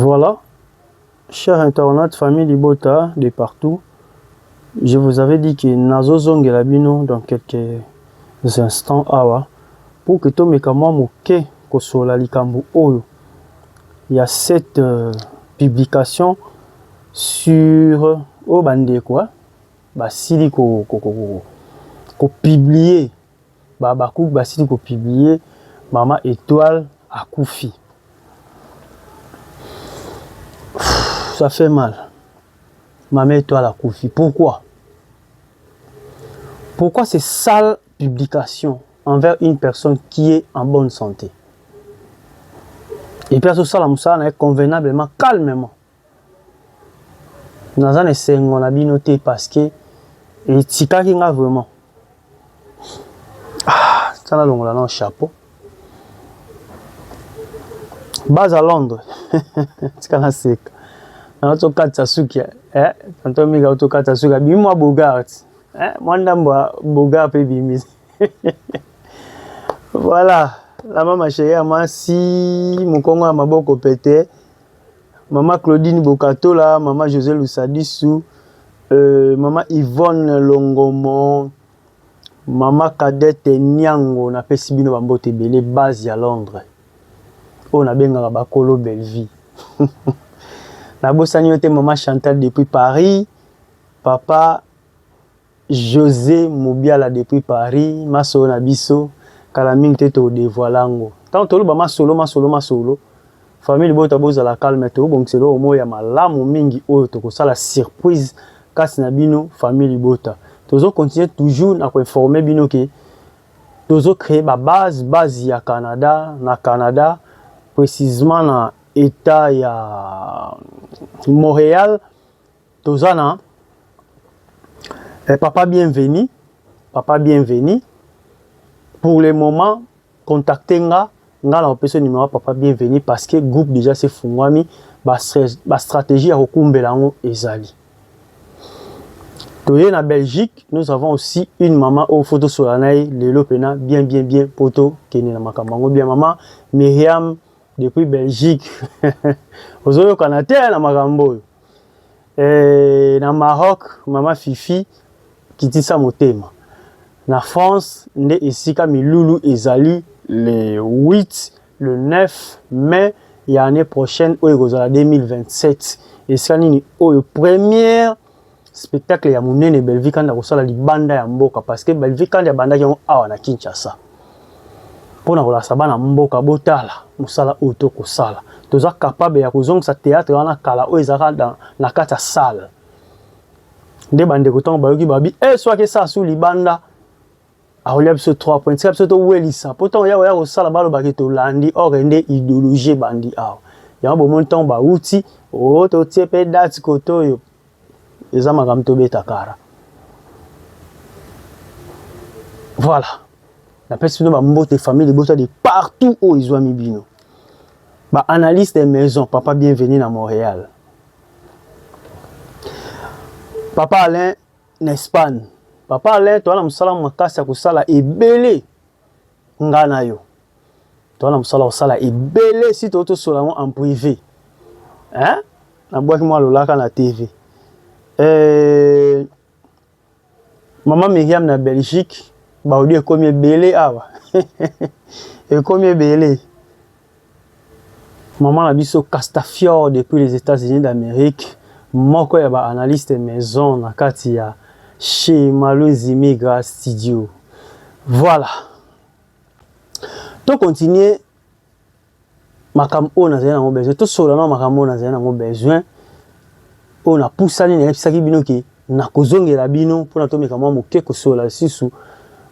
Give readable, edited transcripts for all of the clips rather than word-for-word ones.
Voilà, chers internautes, famille Libota de partout, je vous avais dit que Nazo Zongela Bino dans quelques instants awa pour que tout mécamment moke kosola likambu oyo. Il y a cette publication sur au bande quoi, basili ko publier, bakou basili ko publier Maman Étoile à Koufi. Ça fait mal. Maman Étoile à Koufi. Pourquoi? Pourquoi ces sales publications envers une personne qui est en bonne santé? Et puis, ça est convenablement, calmement. Dans un essai, on a bien noté parce que et tika qui a vraiment. Ah, ça a un chapeau. Base à Londres. C'est sec. Dans notre cas, Tasuki, quand on met au cas Tasuki, bimwa Bogart. Moi, ndamba Bogart pe bimis. Voilà. La maman chérie, moi si mon Congo a maboko pété. Maman Claudine Bokato là, maman José Lussadissou, maman Yvonne Longomo, maman Cadette Nyango, na pesi bino bambote belé base à Londres. On a bien un bakolo belle vie. La bossani était maman Chantal depuis Paris, papa José Mobiala depuis Paris, maso nabiso, kalaming teto dévoilango. Tant tout le bama solo. Famille Bota boza la calme to bon c'est lo moya malamu mingi oyo to ko sala surprise kasi na bino famille Bota. Tozo continuer toujours na ko informer bino ke tozo créer ba base ya Canada, na Canada précisément na état ya Montréal tozana papa bienvenu pour le moment contacter nga na opération numéro papa bienvenu parce que groupe déjà c'est fungwami ba stratégie à okumbela ngo ezali toye na Belgique nous avons aussi une maman au photo solanai lelo pena bien poto kene na makambango bien maman Myriam depuis Belgique ozoyo Canada na makambo na Maroc maman Fifi kitisa motema na France nde esika milulu ezali le 8 le 9 mai et l'année prochaine au 2027 et ça nini au premier spectacle ya munene Belgique quand la sala libanda ya mboka parce que Belgique quand ya banda ki awa na Kinshasa pona ko la sabana mboka botala musala auto ko sala toza capable ya kozong sa théâtre wana kala o ezaka dans na kata salle nde bande ko tongo bayoki babi soit que ça sous libanda a relié sur 3 points c'est absolument welisa pourtant ya au sala balo baketo landi or ende idéologie bandi awa ya bo montant ba outi o to tiepe date koto yo eza makam to beta kara voilà la personne ba mbote famille bota de partout où ils ont mis bino ba analyste des maisons papa bienvenue na Montréal papa Alain en Espagne papa Alain to na musala makasi ya kusala ebele ngana yo to na musala osala ebele si to sola en privé hein na boaki moi lolaka na TV maman Myriam na Belgique ba odi komi ebele awa et komi ebele maman la biso Castafiore depuis les États-Unis d'Amérique moko ya ba analyste maison na kati ya chez Malozi Migra Studio. Voilà. To continuer makam on a zena besoin. To solana makam on a zena besoin. On a poussé ni na pisaki bino ki na kozongela bino pour na to mekama moke ko sola sisu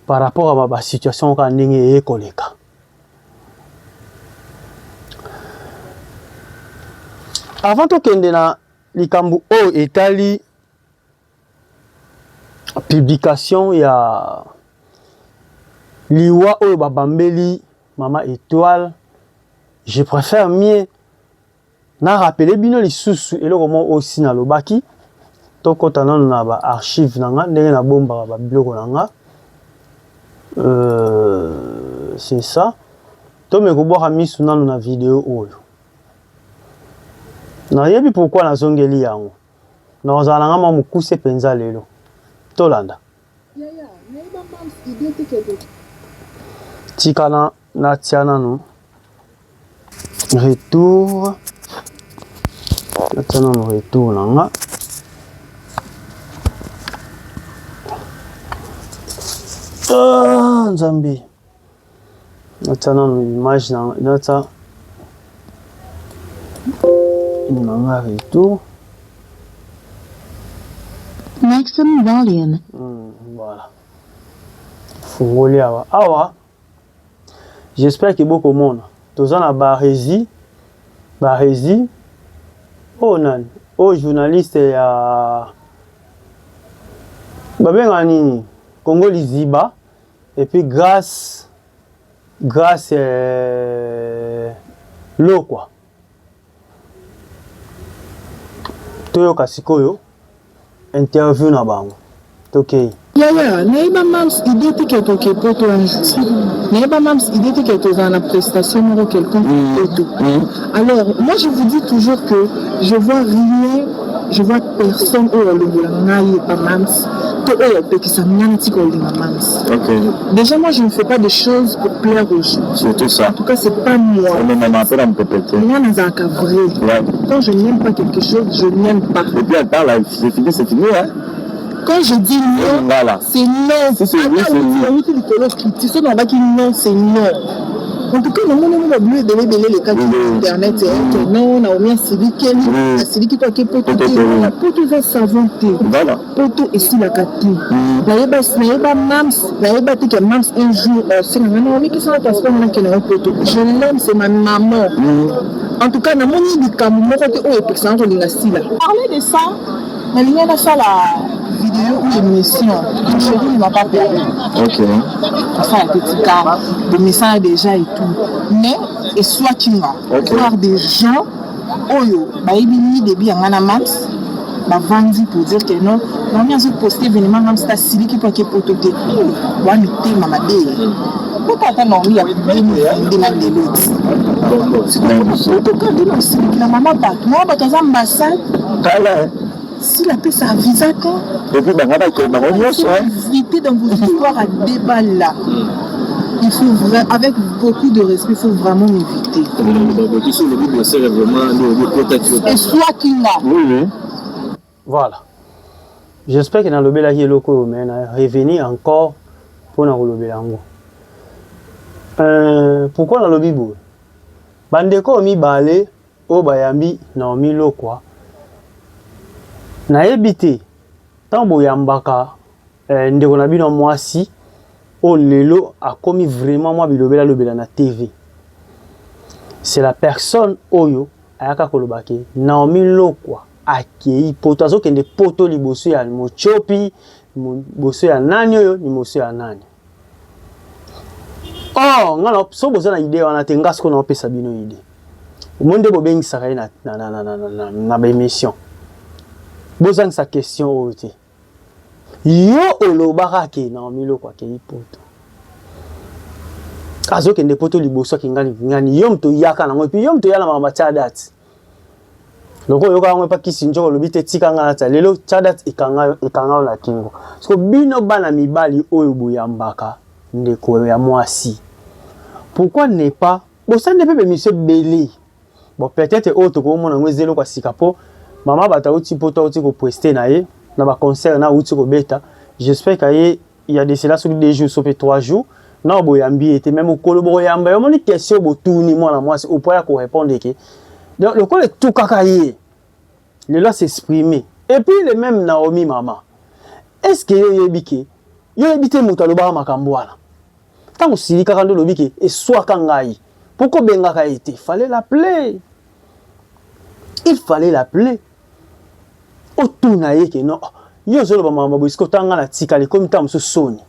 par rapport à ma situation ka ndenge e koleka. Avant to kende na likambu o etali publication ya liwa oyo babambeli Maman Étoile, je préfère mieux na rappeler bino lisusu eloko mo aussi na lobaki to kota na ba archive nanga ndenge na bomba ba biloko nanga c'est ça to me ko boka misu nanu na vidéo oyo Na yebi pourquoi na zongeli yango. Na ozala ngama mukuse penza lelo. Tolanda. Tika na tiana no. Retour. Na tiana no retour nanga. Ah, Nzambi. Na tiana no image na nata. Nanga retour. Maximum volume. Voilà. Fungoli awa. Awa. J'espère que beaucoup de monde. Tous en a Barési. Oh nan. Oh journaliste ya. Babengani Congo Liziba. Et puis grâce l'eau quoi. Toyo Kasikoyo. Interview na bango. Okay. Naiba mams idée que tu poto naiba mams idée que tu as une prestation ou quelqu'un poto. Alors moi je vous dis toujours que je vois personne au le pas mams. Déjà moi je ne fais pas de choses pour plaire aux gens. Surtout ça. En tout cas c'est pas moi. Moi quand je n'aime pas quelque chose, je n'aime pas. Et puis attends là, c'est fini hein. Quand je dis non, c'est non. Si c'est oui, c'est oui. C'est non. En tout cas, le monde a voulu donner les cas d'internet. Non, on a mis un CD qui peut être poto va savanter. Voilà. Poto et si la carte. Naïba mams, naïba que mams un jour, c'est la maman qui s'en passe pas maintenant qu'elle est un poto. Je l'aime, c'est ma maman. En tout cas, na mon idée quand mon côté oh et personne on est là. Parler de ça, mais il y a ça la vidéo ou émission. Chérie ne m'a pas perdu. Ok. Enfin, un petit cas de message déjà et tout. Mais, et soit tu vas voir des gens, oyo, bah, ils ont début en Anamax, bah, vendu pour dire que non. On a mis posté événement, même si t'as Sili qui peut être pototé. On a mis mamadé. Pourquoi t'as non, il y a des gens de l'autre. C'est en tout cas, dis-moi, Sili qui la maman bat. Moi, bah, dans l'ambassade. Si la paix ça visa quand et puis éviter dans vos histoires à débat là. Il faut avec beaucoup de respect, il faut vraiment m'éviter. Et soit qu'il a. Oui. Voilà. J'espère que dans le bel aïe loko mais na revenir encore pour na le bel ango. Pourquoi dans le bibo? Bandeko mi balé o bayambi na mi lokwa. Na ebité tambo yambaka ndeko na bino mwasi o lelo a commis vraiment moi bilobela na TV. C'est la personne oyo ayaka kolobake Naomi Lokwa akei poto azokende poto liboso ya mochopi boso ya nani oyo ni moso ya nani. Oh ngana so bozo na idée wana te ngasko na opesa bino idée. Monde bobengisa kai na ba émission. Bozang sa question ote. Yo olobaka ke Naomi Lokwa akei poto. Azokende poto liboso ngani yom to yaka nango puis yom to yala mama chadat. Loko yoka ngwe pa kisinjo lobite tika ngana ta lelo chadat ikanga la kingo. Parce que bino bana mibali oyo boyambaka ndeko ya mwasi. Pourquoi ne pas bosa ne peut monsieur belé. Bon peut-être autre ko mona ngwezelo kwa sikapo mama bata uti poto uti ko poster na ye na ba concert na uti ko beta. J'espère qu'il y a des cela sur 2 jours, sur 3 jours. Non, boyambi était même au colo yamba. Yo moni question bo tourni moi na moi au point ko répondre que donc le col est tout kakaye. Le là s'exprimer. Et puis le même Naomi maman. Est-ce que yo yebike? Yo yebite muta lo ba makambo wana. Tant aussi kaka ndo lobike et soit kangai. Pourquoi benga ka été? Fallait l'appeler. Il fallait l'appeler. O tuna yeke non. Yo zolo ba mama bo isko tanga na tikali comme tam so soni.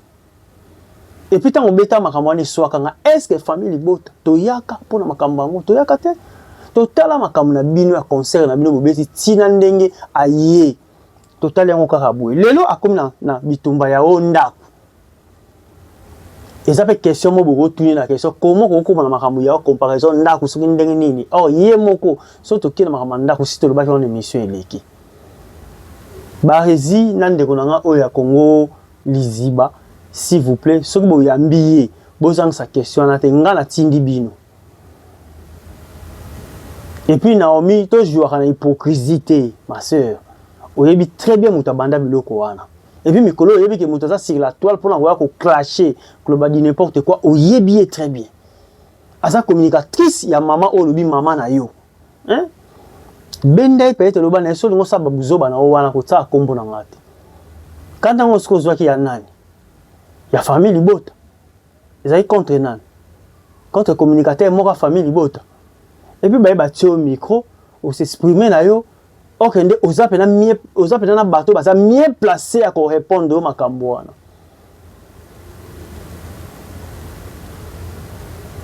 Et puis, on bêta makamwani swakanga. Est-ce que famille libota toyaka pona makambango toyaka te? Totala makamuna bino ya concert na bino bobeti tina ndenge aye. Totala yango kaka boye. Lelo akomi na bitumba ya ondako. Et ça fait question mo boko tourner la question comment ko na makambo ya comparaison ndako soki ndenge nini. Oh yé moko surtout ki na makambo ndako si to lo ba on émission eleki. Ba rezi nande ko nanga o ya Congo Liziba s'il vous plaît soki bo yambiye bozang sa question na te nga na tindi bino. Et puis Naomi to jouer na hypocrisie ma sœur. Oyebi très bien mutabanda biloko wana. Et puis Mikolo oyebi ke mutaza sur la toile pour l'envoyer ko clasher globa di n'importe quoi oyebi très bien. Asa communicatrice ya maman o lobi maman na yo. Hein? Benda peut-être loba na so ngo sababu zoba na o wana ko tsa kombo na ngate. Quand on se cause ya nani? Ya famille libota. Ezali contre nani? Contre communicateur moko famille libota. Et puis ba tio micro ou s'exprimer na yo. Okende oza pena na bateau baza mieux placé à répondre au makambo wana.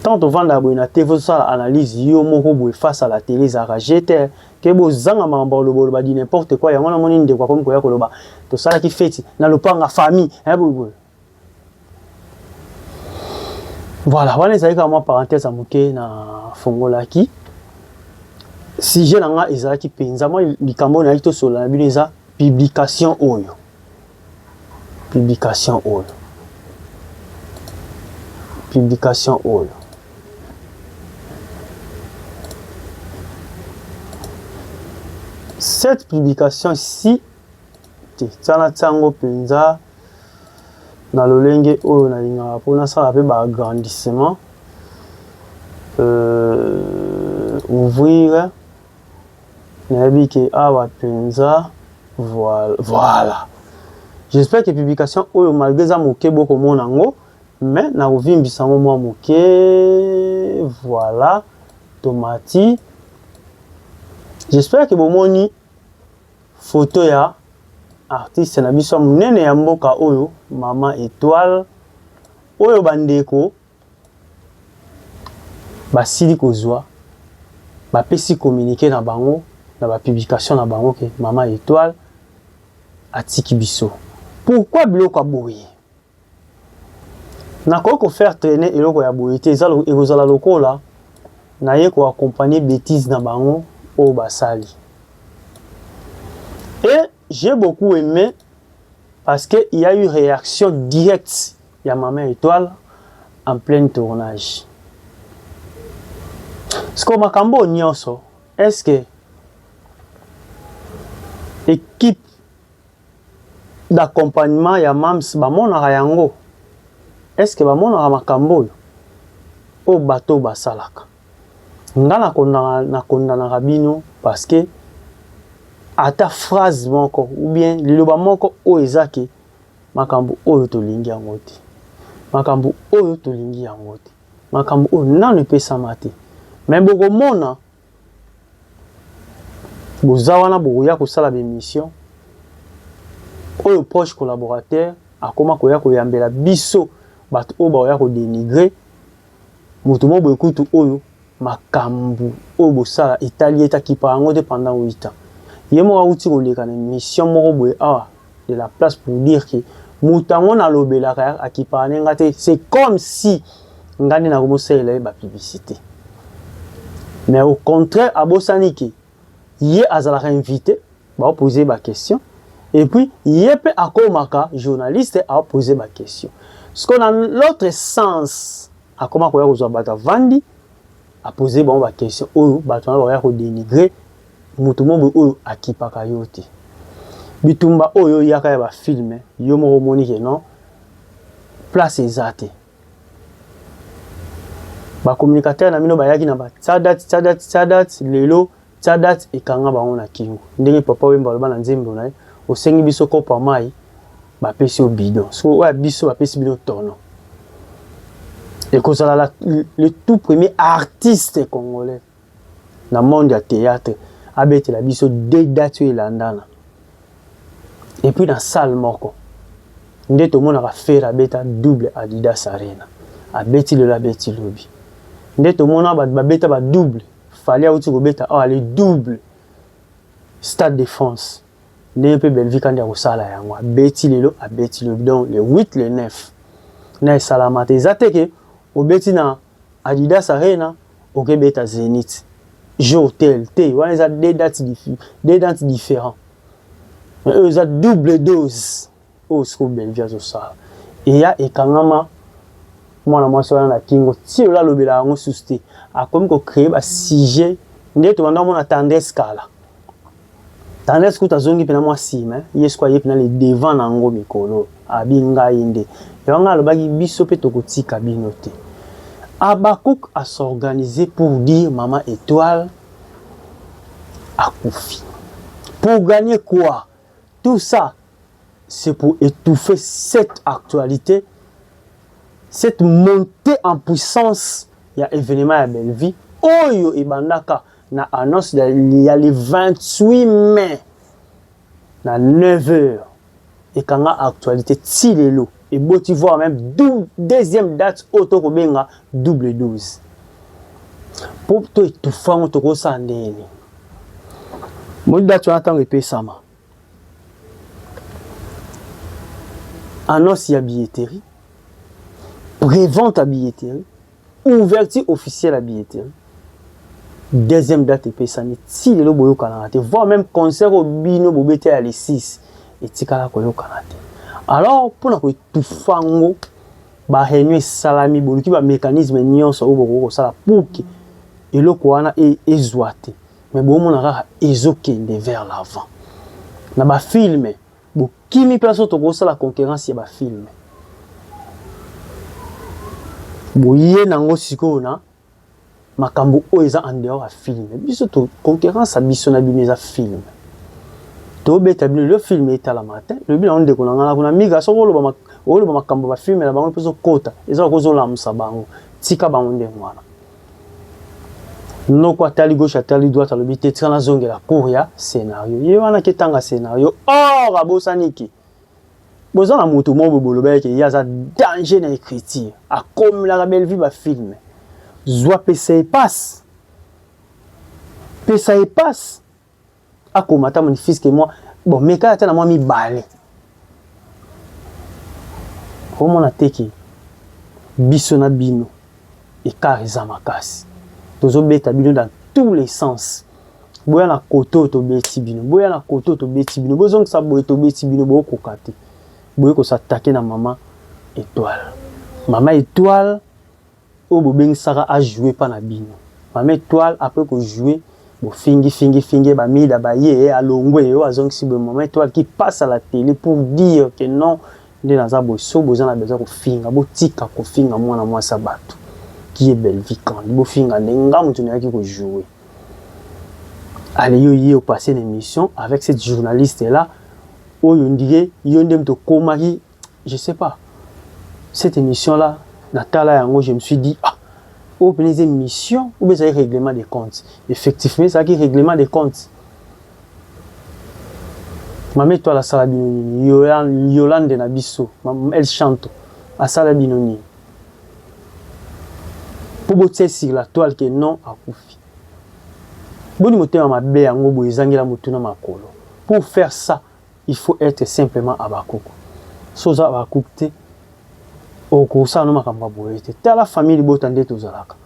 Tant on vend la bonne TV ça analyse yo moko boy face à la télé za rajete ke bozanga makambo lo ba di n'importe quoi yango na moni nde kwa comme ko ya koloba to sala ki feti na lopanga famille boy. Voilà, wana ezali ka moi parenthèse amuke na fongolaki. Si j'ai nanga ezalaki penza moi likambo na ito solo na bino eza publication oyo. Publication oyo. Publication oyo. Cette publication ici tana tsango penza na lolenge oyo na linga pona sala pe ba agrandissement ouvrir Nabiki awa penza voilà. J'espère que publication oyo malgré ça moké boko monango mais na ovimbisa ngo moi moké voilà tomati. J'espère que bomoni photo ya artiste na biso munene ya mboka oyo Mama Étoile oyo bandeko basili kozwa bapesi communiquer na bango na ba publication na bango ke Mama Étoile atiki biso. Pourquoi biloko aboye? Na ko faire traîner eloko ya boyete ezalo ekozala lokola na ye ko accompagner bêtise na bango au basali. Et j'ai beaucoup aimé parce que il y a eu réaction directe ya Mama Étoile en plein tournage. Ce qu'on makambo nyonso, est-ce que équipe d'accompagnement ya Mams bamonaka yango? Est-ce que bamonaka makambo o bateau basalaka? Nga na kondana bino parce que ata phrase moko ou bien liloba moko o ezaki makambo oyo tolingi yango te. Makambo oyo tolingi yango te. Makambo oyo nanu pesama te. Mais boko mona boza wana boya kosala bémission oyo proche collaborateur akoma koya koyambela biso bato oyo baoya ko dénigrer moto mo bokutu oyo makambo oyo bosala Italie etakipa yango te pendant 8 ans. Yemo auti koleka na mission moko boye awa de la place pour dire que mutango na lobelaka akipa nenga te. C'est comme si ngani na komosela ba publicité. Mais au contraire, à Bossaniki, il est à invité, va poser ma question. Et puis, il est à Komaka, journaliste, à poser ma question. Ce qu'on a l'autre sens, à comment on a Vandi, à poser ma question, ou à dénigrer, Moutoumou ou à Kipakayote. Bitumba Oyo Yaka va filmer, Yomo Monique, non? Place exacte. Ba communicateur na mino bayaki na ba tsadat lelo tsadat ekanga bango na kingo ndenge papa wemba loba na nzembo na osengi biso kopa mai ba pesi o bidon so wa biso ba pesi bidon tono et kozala le tout premier artiste congolais na monde ya théâtre abeti la biso deux dates elandana et puis dans salle moko nde to mona ka faire abeta double Adidas Arena abeti le labeti lobi. Nde to mona ba beta ba double fallait auti ko beta le double Stade de France nde pe Belgique andi ko sala yango abeti lelo abeti le donc le 8 le 9 na salama te zateke obeti na Adidas Arena okebeta Zénith Jeux Hotel te wana za deux dates différents mais eux za double dose au sco Bellevue zo ça et ya ekangama mwana mwasi wana na kingo ti ola lobela ngo suste akomi ko créer ba sujet ndeto wanda mona tendresse kala tendresse kuta zongi pena mwasi mais yesu kwa yepena le devant na ngo mikolo abinga inde yanga lobaki biso pe tokotika bino te Abakouk a s'organiser pour dire Maman Étoile a Koufi. Pour gagner quoi? Tout ça, c'est pour étouffer cette actualité, cette montée en puissance. Il y a événement à Bellevue. Oyo et Bandaka na annonce il y a le 28 mai na 9h. Et quand a actualité Tilelo. Et bon, tu vois même deuxième date auto kobenga double 12. Pour toi tout faire to ko sandeni. Mo date tu attends et sama. Annonce ya billetterie. Prévente à billetterie. Ouverture officielle à billetterie. Deuxième date et sani ti lelo boyo kanate. Voir même concert au bino bobete à les 6 et tikala koyo kanate. Alors, pour nous tout fango, bah réunir salami, boluki bah mécanisme nyonso ou boko sala pour que et le koana est exoité. Mais bon mon ara ezokende vers l'avant. Na ba filme, bo kimi place to ko sala concurrence ya ba filme. Bo yé nango siko na makambo o eza en dehors a filme. Biso to concurrence a biso na bimeza filme. Le film est à la matin. Le bilan de Konanga, miga solo ba makambo ba film la bango peso kota. Eza ko zo la musabango. Tika bangonde mwana. No kwa tali gauche tali droite le bité tsana zonge la courrier scénario. Ye wana ketanga scénario. Oh abosaniki. Boza na moto mo bolo ba ke ya za danger na écriture. A comme la Bellevue ba film. Zwa pesa et passe. Pesa et passe. Akomata mon fils que moi bon mais quand tu as moi mi balé comment on a teki bisona bino et kariza makasi tozo beta bino dans tous les sens boya na koto to beti bino boya na koto to beti bino bozong sa boya to beti bino bo kokate boya ko s'attaquer na Maman Étoile o bo beng sara a jouer pas na bino Maman Étoile après ko jouer fingi ba mida ba ye alongwe yo azong si be Maman Étoile qui passe à la télé pour dire que non de naza boso boza na besoin ko finga botika ko finga mwana mwa sabato qui est Bellevue quand bo finga ndenga mutu na ki ko jouer. Allez yo passer une émission avec cette journaliste là o yo ndike yo ndem to komaki je sais pas cette émission là natala yango je me suis dit ou bien des missions ou bien des règlements des comptes. Effectivement, ça qui règlement des comptes. Maman Étoile la sala binoni, Yolande Nabiso, elle chante à sala binoni. Pour botter sur la toile que non a Koufi. Boni moté ma bé ango boizangi la mutuna makolo. Pour faire ça, il faut être simplement Abakouk. Soza Abakouk te au ça no makamba boyete ta la famille botande tozalaka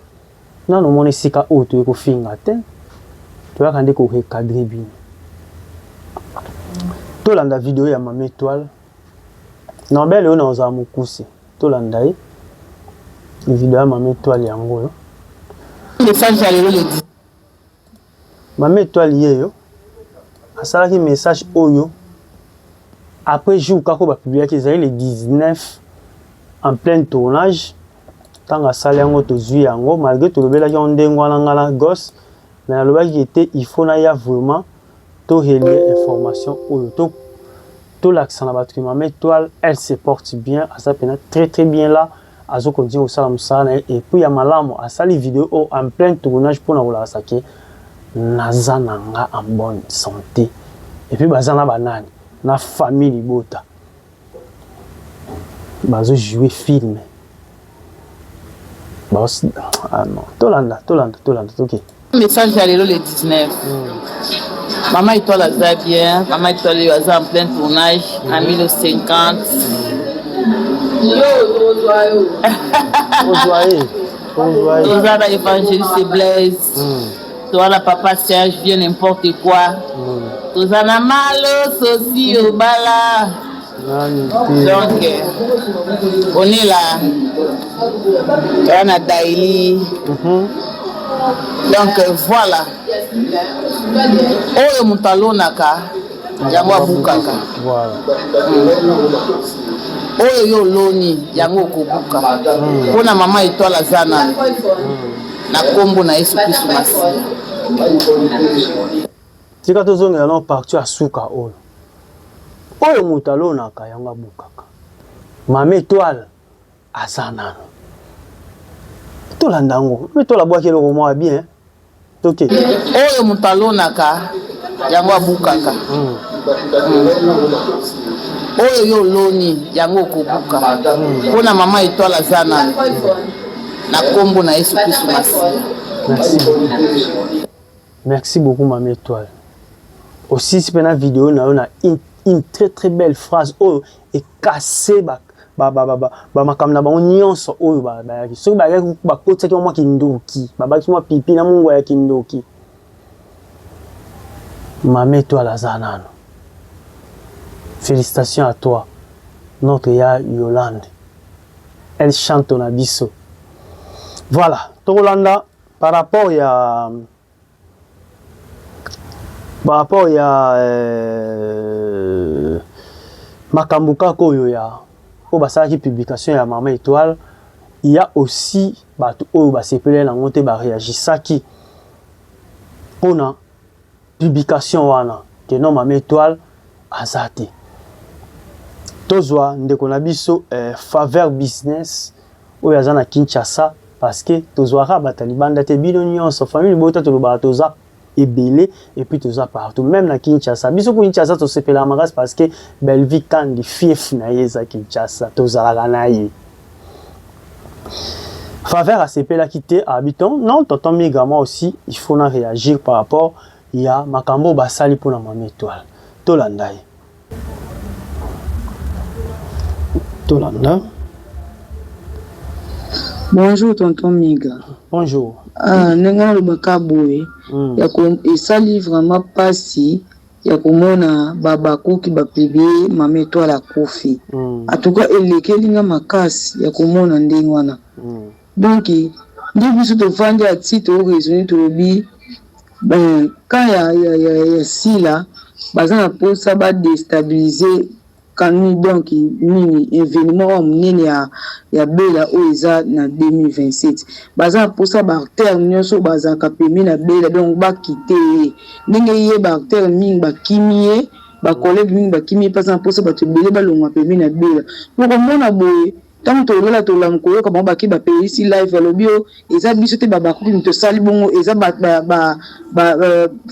na no moni sika oto ko finga te to ya kande ko recadrer bien to landa vidéo ya Maman Étoile na belle ona oza mukuse to landa yi vidéo ya Maman Étoile yango yo message ya lelo le dit Maman Étoile yeyo asala ki message oyo après jour kako ba publier ki ezali le 19 en plein tournage tant à saler en auto yango malgré tout le bel on dengwana ngala gosse mais le bac était il faut na ya vraiment to relier information ou to l'accent la batterie Maman Étoile elle se porte bien à sa peine très bien là azo continue au salam sana et puis ya malamu à sali vidéo en plein tournage pour na la saké nazana nga en bonne santé et puis bazana banani na famille libota bazo jouer film ah non tolanda ok message ya lelo le 19 Maman Étoile a bien Maman Étoile est en plein tournage en 1950 Toza na évangéliste Blaise. Toi la papa Serge vient n'importe quoi. Toza na malo sosi au bala. Donc on est là. On a Daily. Donc voilà. Oyo mutalonaka yango abukaka. Voilà. Oyo yo loni yango kobuka. Pona mama étoile azana. Na kombo na Yesu Kristo Masiya. Tika tozonga na partout asuka oyo. Oyo mutalonaka yango abukaka. Mama étoile azana. Tolandango. Mais tola bois kelo mo bien. OK. Oyo mutalonaka yango abukaka. Oyo yo loni yango kobuka. Pona mama étoile azana. Na kombo na Yesu Kristo Masiya. Merci beaucoup. Merci beaucoup Mama Étoile. Aussi si pendant vidéo on a une très belle phrase oh et cassé ba makamna ba nyonso oyo ba so ba ba kotsa ki moi kindoki ba ki moi pipi na mungu ya kindoki. Mama Étoile azanano. Félicitations à toi notre ya Yolande. Elle chante ton abisso. Voilà, Tolanda par rapport à makambuka koyo ya o basaki publication ya Mama Étoile, il y a aussi batu oyo basepele na ngote ba réagisaki pona publication wana que non Mama Étoile azate. Tozwa ndeko na biso faveur business oyo azana Kinshasa. Parce que tozwaka batalibanda te bino nyonso famille bota toloba toza ebele et puis toza partout même na Kinshasa biso ko Kinshasa to sepela magas parce que Belvi kandi fief na yeza Kinshasa tozala na ye faveur a sepela quitté habitant non tonton Miga moi aussi il faut na réagir par rapport il y a makambo basali pour la Mama Étoile tolanda Bonjour tonton Miga. Bonjour. Nenga lobaka boye ya ko esali vraiment pasi ya komona baba koki ba publier Mama Étoile la kofi. En tout cas elekelinga makasi ya komona ndenge wana. Donc ndi biso to fandi a titre au raisonner to bi ben quand ya sila bazana posa ba déstabiliser quand donc ni événement munene ya bela oiza na 2027 baza pour ça ba terre nyonso baza kapemi na bela donc ba quitter ndenge ye ba terre mingi ba kimie ba collègue mingi ba kimie pas pour ça ba te bela ba longa pemi na bela donc mona boye tant to lola to lam ko ko ba ki ba pe ici live lobio eza biso te ba ko to sali bongo eza ba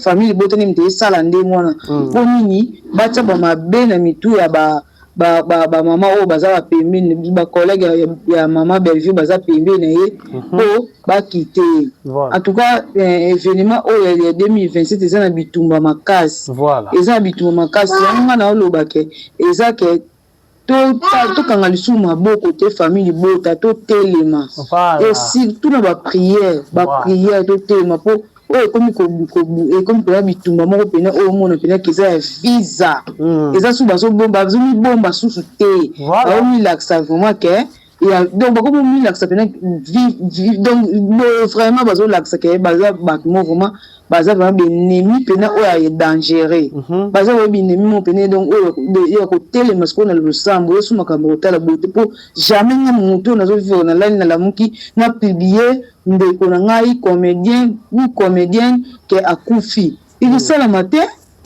famille botani mte sala nde mwana po nini bacha ba mabe na mitu ya ba mama o baza ba pembe ba collègue ya mama Bellevue baza pembe na ye po ba quitter en tout cas événement o ya 2027 eza na bitumba makasi eza bitumba makasi nga na oloba ke eza ke to kanga lisu maboko te famille bota to telema et surtout na ba prière to telema po oyo comme comme pour bitumba moko pena oyo mona pena kiza ya visa eza su baso bomba susu te ba mi laksa vraiment que ya donc ba comme mi laksa pena donc vraiment baso laksa que baza ba vraiment baza vraiment ennemi pena oyo ya dangereux baza oyo ennemi mo pena donc oyo ya ko telema sko na le sambo su makambo tala bote po jamais nga muto na zo vivre na lani na lamuki na publier ndeko na ngai comédien ou comédienne que akufi il sala matin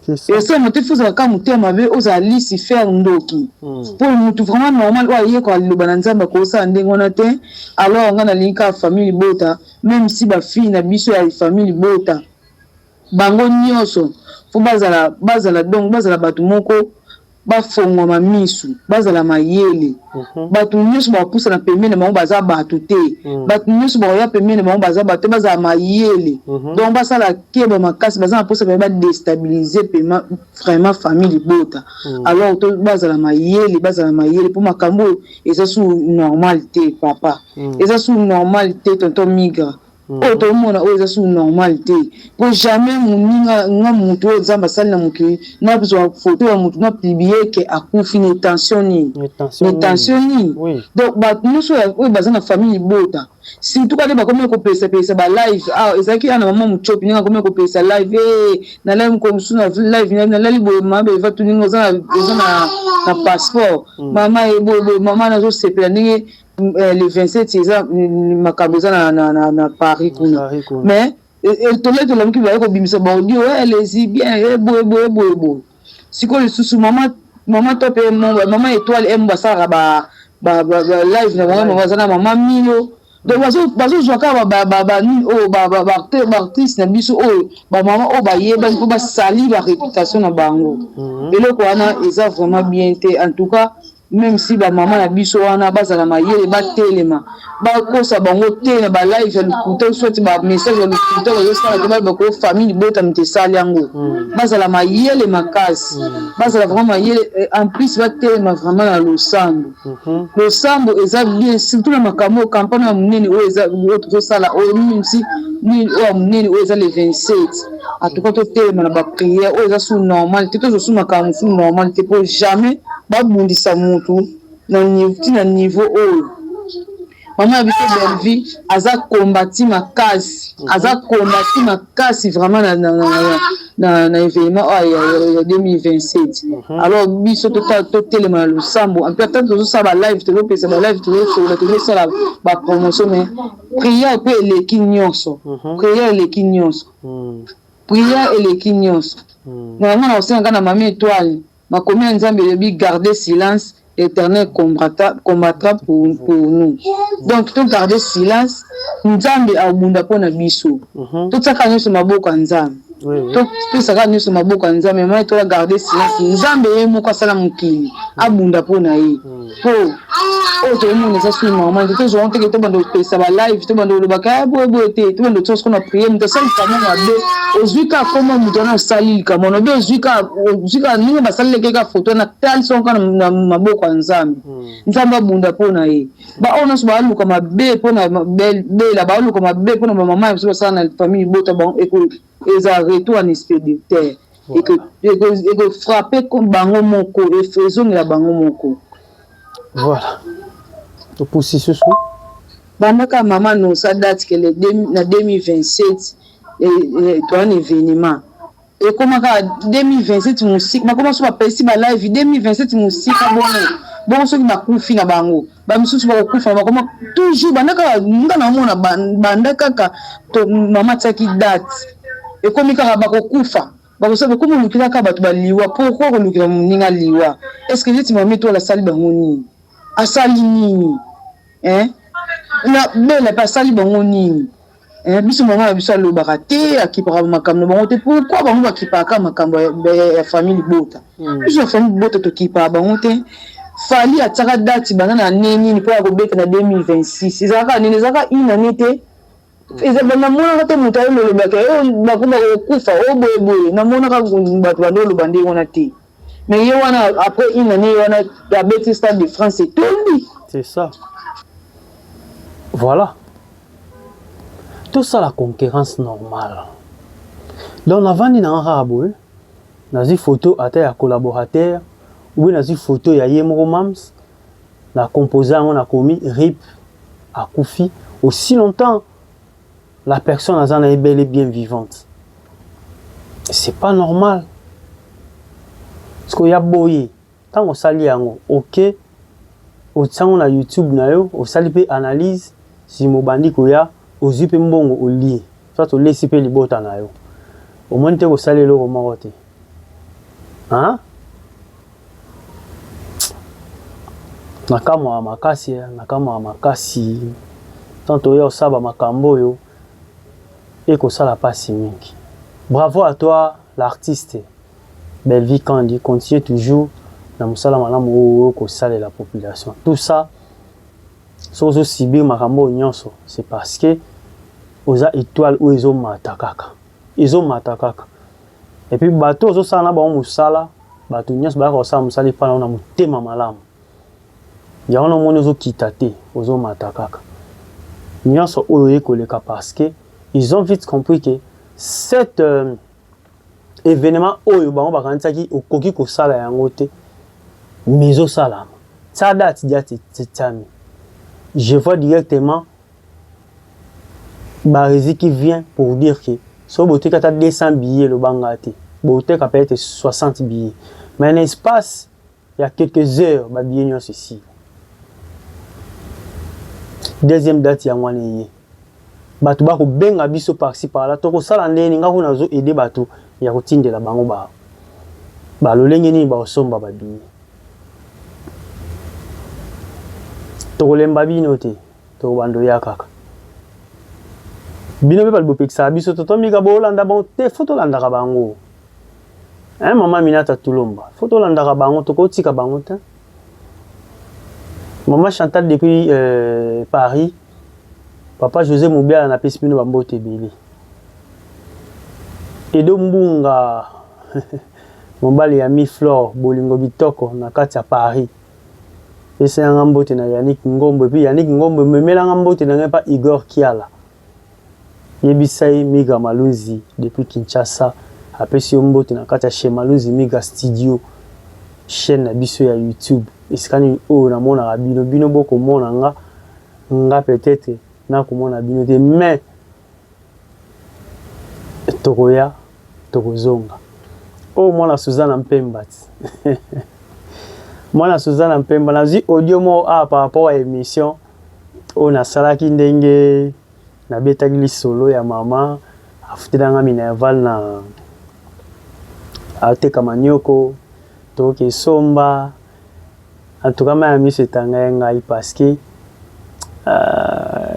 et ça matin faut ça comme tema be ozali si faire ndoki pour mutu vraiment normal wa ye ko loba na nzamba ko sa ndengo na te alors nga na linka famille bota même si ba fille na biso ya famille bota bango nyonso faut bazala donc bazala batu moko bafongwama misu bazala mayele bato nyonso bapusa na pembeni na bango baza bato te bato nyonso bakoya pembeni na bango baza bato te bazala mayele donc basala keba makasi baza na posa badestabilize pema vraiment famille libota alors to bazala mayele mpo makambo eza su normal te papa eza su normal te tonton migra oyo tomona oyo eza su normal te po jamais moninga nga mutu oyo nzambe asali na mokili nazwa foto ya mutu na publie ke akufi na tension nini donc bato nyonso oyo baza na famille libota surtout kade bakomi kopesa balive ezalaki ana mama mochopi ninga akomi kopesa live nalali mokomosu na live nalali boye mabe eva tuninga oza na passeport mama eboye mama nazosepela ndenge le 27 eza makambo eza na Paris kuna mais tolete la mki ba ko bimisa ba audio les bien boye siko lisusu mama tope mama étoile emba sara ba live na mama bazana mama milo donc bazo joka ba artiste na biso ba mama ba yeba ko ba sali la réputation na bango eloko wana eza vraiment bien te en tout cas même si ba maman na biso wana bazala mayele batelema bakosa bango te na ba live ya lukuta soit ba message ya lukuta ko yosala ba ko famille bota mtesali yango bazala mayele makasi bazala vraiment mayele en plus batelema vraiment na losambo eza bien surtout na makambo campagne ya munene o eza autre sala o même si ni o munene o eza le 27 en tout cas to telema na ba prière o eza sous normal te to sous makambo sous normal te pour jamais babundisa mutu na niveau oyo mama ya biso Belvi aza kombati makasi vraiment na événement ya 2027 alors biso totelema na losambo en peut-être tozosala ba live tozopesa ba live tozosala ba promotion mais prière pe eleki nyonso normalement na osenga na mama étoile makomi ya nzambe elobi garder silence l'éternel combattra pour nous donc to garder silence nzambe abunda mpona biso totsaka nyonso maboko ya nzambe tosaka nyonso maboko ya nzambe mai tola garder silence nzambe ye moko asala mokili abunda mpona ye po oyo toyemona eza sui normal te tozwaka teke tobanda kopesa balive tobanda kolobaka boyeboye te tobanda otiaka soko na priere moto asalika mo mabe ozwi ka koma moto wana osali likambo obe ozwi ka ndenge basaleleki ka foto na tali sonka na maboko ya nzambe nzambe abunda mpona ye baoyo nyonso baluka mabe mpona bela baluka mabe mpona bamama ya biso basala na famille bota eza retour en expéditeur ekofrappe bango moko ezongela bango moko. Voilà. Tu pousses ce soir. Bandaka maman nous ça date que le 2027 et toi un événement. Et comment ka 2027 musique, ma comment soit passer ma live 2027 musique bon ceux qui m'a confié na bango. Ba misusu ba kufa ba comment toujours bandaka ngana mona bandaka ka to maman tsaki date. Et comme ka ba kufa. Ba so ko mo lukila ka batu ba liwa pourquoi ko lukila ninga liwa. Est-ce que tu m'as mis toi la salle bango ni? Asali nini na bela pasali bango nini biso mama ya biso alobaka te akipaka makambo bango te pourquoi bango bakipaka makambo ya famille bota biso ya famille bota tokipaka bango te fali atiaka date bana na nini mpo ya kobeta na 2026 ezalaka nini ezalaka une année te namonaka te moto ayololobaka bakoma kokufa oboyeboye namonaka bato bandoloba ndenge wana te. Mais il y a après une année, il y a la bêtise stade de France, c'est tout. C'est ça. Voilà. Tout ça, la concurrence normale. Donc, avant de nous dans une photo à un collaborateur, ou dans une photo, il y a Yemro Mams, la composante, on a commis RIP à Koufi. Aussi longtemps, la personne est bel et bien vivante. C'est pas normal. Parce qu'il y a boyé, quand on sali yango, ok, au temps on a YouTube na yo, on sali pe analyse si mo bandi ko ya, au zipe mbongo au lié, soit au laisser pe libota na yo. Au moins te ko sali lo marote. Hein? Nakama makasi, tanto yo saba makambo yo, et ko sala pasi mingi. Bravo à toi l'artiste. Belvi Kandi, continue toujours na musala malamu ko sale la population. Tout ça sozo subir makambo nyonso, c'est parce que oza étoile ou ezo matakaka. Ezo matakaka. Et puis bato ozo sala ba musala, bato nyonso ba ko sala musali pa na mutema malamu. Ya ona moni ozo kitate, ozo matakaka. Nyonso oyo ekoleka parce que ils ont vite compris que cet événement oyo bango bakantisaki okoki kosala yango te mais osalama. Ça date dia tami. Je vois directement Barési qui vient pour dire que so boté kata 200 billets le bangate, boté ka peut-être 60 billets. Mais un espace il y a quelques heures ba billets nyos ici. Deuxième date ya mwana bato bako benga biso par-ci par-là toko sala ndeni nga kuna zo aider bato ya kotindela bango ba lolenge ni ba osomba ba billets. Toko lemba bino te toko bando ya kaka. Bino pe balbo pekisa biso toto mika bo landa bango te photo landa ka bango. Maman Minata Tulomba photo landa ka bango toko tika bango te. Maman Chantal depuis Paris. Papa José Moubia na pesi bino bambote bili. Edo Mbunga Mombali ya Mi Flore Bolingo Bitoko na kati ya Paris. Ese nga mbote na Yannick Ngombo, et puis Yannick Ngombo memela nga mbote na pas Igor Kiala. Yebisai Miga Maluzi depuis Kinshasa, apesi mbote na kati ya chez Maluzi Miga Studio, chaîne na biso ya YouTube. Iskani o na mona bino boko mona nga peut-être na ko mona bino te mais tokoya tokozonga. Oh mwana Suzana Mpembati. Moi, Suzanne Mpemba, na zi audio mo par rapport à l'émission, on a salaki ndenge na betagli solo ya mama, afutela Minerval na ateka manioko, toke somba. En tout cas, ma amie c'est ngai parce que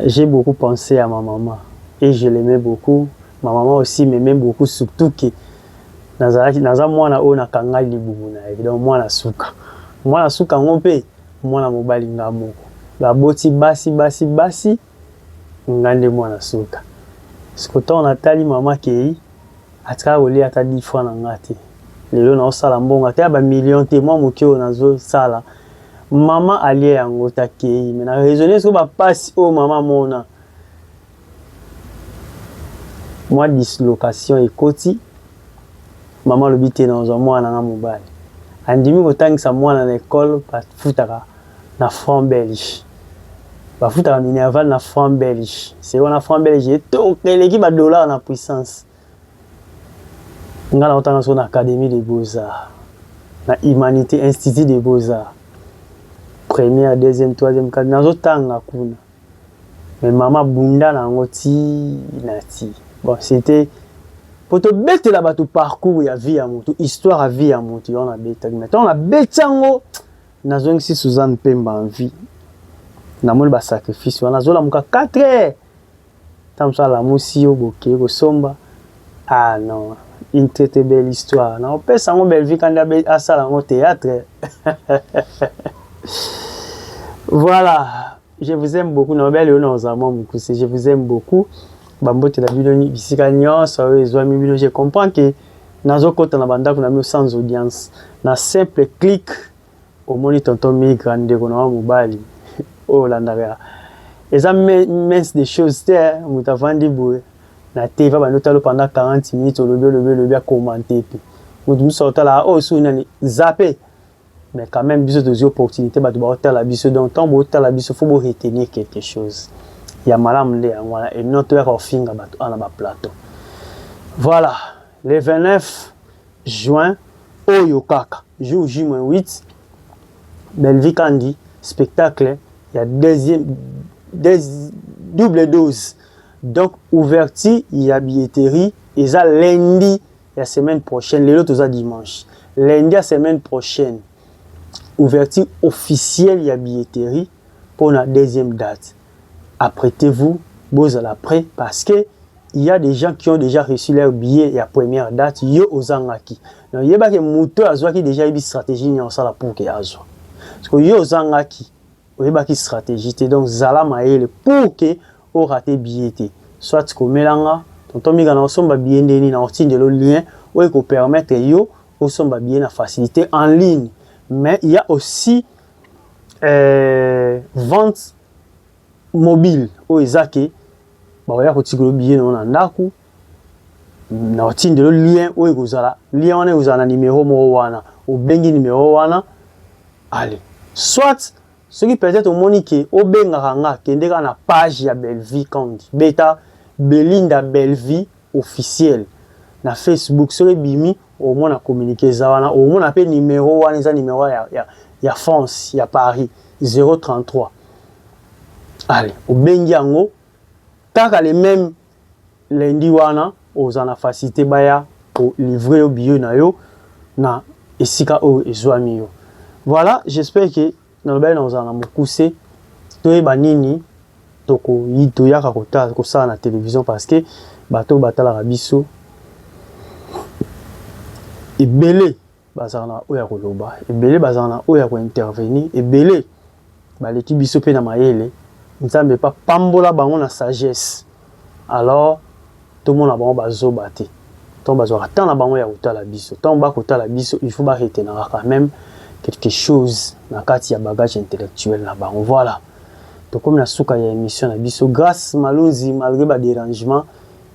j'ai beaucoup pensé à ma maman et je l'aimais beaucoup. Ma maman aussi m'aimait beaucoup, surtout que naza mwana o na kangai libubu na donc mwana suka. Mwana suka ngompe mwana mobali ngamo la boti basi ngande mwana suka sikoto na tali mama kei atka oli ata 10 fois na ngati lelo na osala mbonga te ba million te moi mokio nazo sala mama alie yango ta kei mais na raisonner so ba passe o mama mona moi dislocation ekoti mama lobite na zo mwana nga mobali andimi kotangisa mwana na école bafutaka na franc belge bafutaka Minerval na franc belge c'est on a franc belge etokeleki ba dollar na puissance ngala otanga so na académie des beaux-arts na humanité institut des beaux-arts première deuxième troisième quatrième nazo tanga kuna mais maman bunda na ngoti nati bon c'était pour te bête là-bas tout parcours ya vie à moto histoire à vie à moto on a bête mais on a bête yango nazo ngi Suzanne Mpemba en vie na moni ba sacrifice on a zola muka 4 heures tamsa la musi yo boke ko somba ah non une très belle histoire na opesa ngo belle vie quand a sala ngo théâtre. Voilà, je vous aime beaucoup na belle on aux amants beaucoup je vous aime beaucoup. Bambote la vidéo bisika nyonso ezwami bino je comprends que nazo kota na bandako na mio sans audience na simple clic au moni tonton Migra ndeko na mobali oh landaka eza mince des choses te mutavandi boue na TV ba notalo pendant 40 minutes le commenter puis mutu sorta la oh sou nani zapper mais quand même biso des opportunités ba to la biso donc tant bo la biso faut retenir quelque chose. Il y a madame Léa, voilà, et notre finger à la plateau. Voilà, le 29 juin, Oyokaka, jour J-8, Belvi Kandi, spectacle, il y a double dose. Donc, ouverture, il y a billetterie, et ça lundi, la semaine prochaine, les autres, dimanche. Lundi, la semaine prochaine, ouverture officielle, il y a billetterie pour la deuxième date. Apprêtez-vous, vous allez après parce que il y a des gens qui ont déjà reçu leur billet à première date, yo ozangaki. Donc, il y a des gens qui ont déjà une stratégie pour que azwa. Parce que yo ozangaki, il y a une stratégie, donc zala maele pour que o raté billet. Soit que melanga, tonton miga na osomba billet ndeni na otinde le lien, ou ko permettre yo osomba billet na facilité en ligne. Mais il y a aussi vente mobile ou ezake ba ya kotikolo billet na ndaku na otinde le lien ou ekozala lien wana ekozala numéro moko wana ou bengi numéro wana allez soit ce qui peut-être au monique au benga nga kendeka na page ya Bellevie kandi beta Belinda Bellevie officiel na Facebook sur bimi au moins na communiquer za wana au moins appel numéro wana za numéro ya France ya Paris 033. Allez, au bengi yango kaka les mêmes lundi wana ozana facilité baya pour livrer au billet na yo na esika o ezwami yo. Voilà, j'espère que dans le bain nous allons pousser toyeba nini toko yito yaka kota ko ça na télévision parce que bato batala rabiso ebele bazana oya koloba ebele bazana oya ko intervenir ebele baleki biso pe na mayele nzambe pa pambola bango na sagesse alors tout le monde a bango bazoba te ton bazwa tant na bango ya kotala biso tant ba kotala biso il faut ba retenir quand même quelque chose na kati ya bagage intellectuel na bango voilà to comme na suka ya émission na biso grâce Malonzi malgré ba dérangement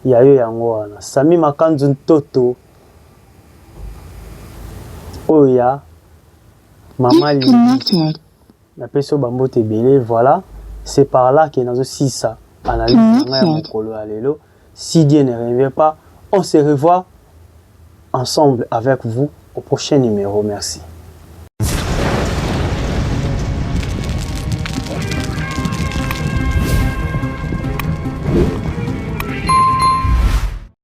ya yo yango wana Sami Makanzu Ntoto oya Mama Disconnected. na peso bambote belé voilà c'est par là que nazo sisa analyse ya mokolo ya lelo si Dieu ne revient pas on se revoit ensemble avec vous au prochain numéro merci.